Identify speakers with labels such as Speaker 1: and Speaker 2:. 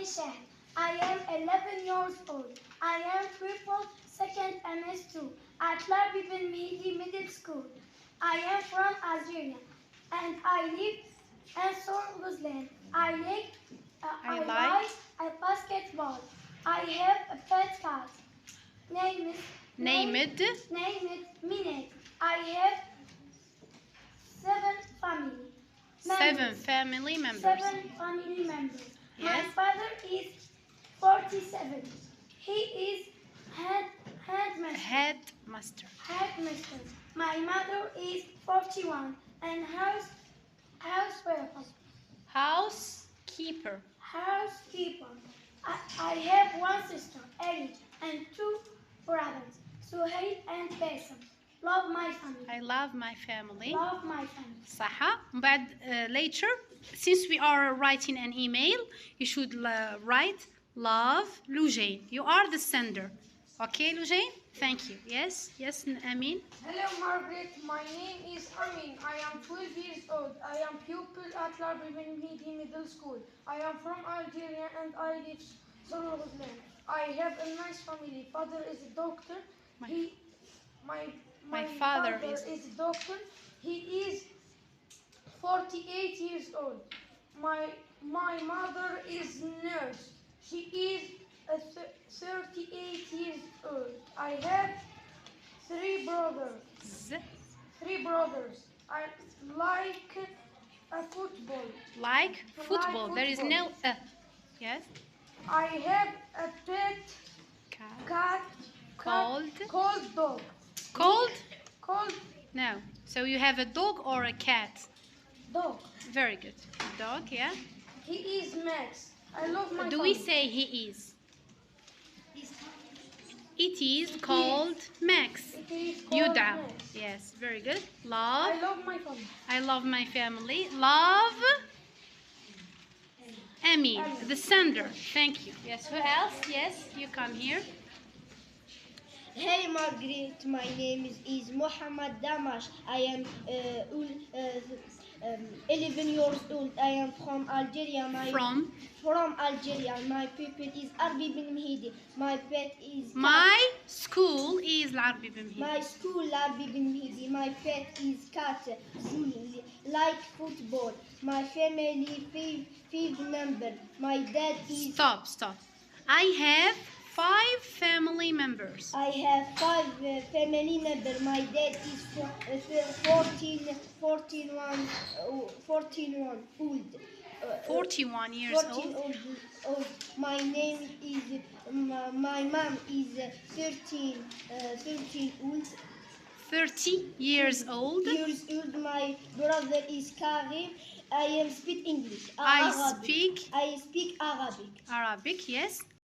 Speaker 1: Shah. I am 11 years old. I am pupil second MS2 at Larbi Ben Mehdi Middle School. I am from Algeria and I live in Sorguzland. I like basketball. I have a pet cat. Name it Minette. I have seven family members.
Speaker 2: Yes.
Speaker 1: My father is 47. He is headmaster. My mother is 41 and
Speaker 2: Housekeeper.
Speaker 1: I have one sister, Ellie, and two brothers, Suhail and Bassem. Love my family.
Speaker 2: I love my family.
Speaker 1: صح.
Speaker 2: But later, since we are writing an email, you should write love Lujain. You are the sender. Okay, Lujain? Thank you. Yes, Amin.
Speaker 3: Hello, Margret. My name is Amin. I am 12 years old. I am pupil at Larbi Ben Mehdi Middle School. I am from Algeria and I live Sorguzland. I have a nice family. Father is a doctor. My father is a doctor. He is 48 years old. My mother is nurse. She is 38 years old. I have three brothers. I like football.
Speaker 2: Like football. There is no yes.
Speaker 3: I have a pet cat called dog.
Speaker 2: Called? No. So you have a dog or a cat?
Speaker 3: Dog.
Speaker 2: Very good. Dog, yeah.
Speaker 3: He is Max. I love my
Speaker 2: Do
Speaker 3: family.
Speaker 2: we say he is? It is called Max.
Speaker 3: It is called
Speaker 2: Yuda.
Speaker 3: Max.
Speaker 2: Yes, very good. Love.
Speaker 3: I love my family.
Speaker 2: I love my family. Love Emmy, the sender. Thank you. Yes, who else? Yes, you come here.
Speaker 4: Hey Margret, my name is Mohammed Damash. I am 11 years old. I am from Algeria. From Algeria. My people is Larbi Ben Mehdi. My pet is
Speaker 2: My school is Larbi Ben Mehdi.
Speaker 4: My school Larbi Ben Mehdi. My pet is cat. Like football. My family five members. My dad is
Speaker 2: Stop. I have 5 family members.
Speaker 4: I have 5 family members. My dad is 41 old.
Speaker 2: 41 years
Speaker 4: 14
Speaker 2: old.
Speaker 4: old. My mom is 13 old.
Speaker 2: 30 years old.
Speaker 4: My brother is Karim. I speak English.
Speaker 2: I speak
Speaker 4: Arabic.
Speaker 2: Arabic, yes.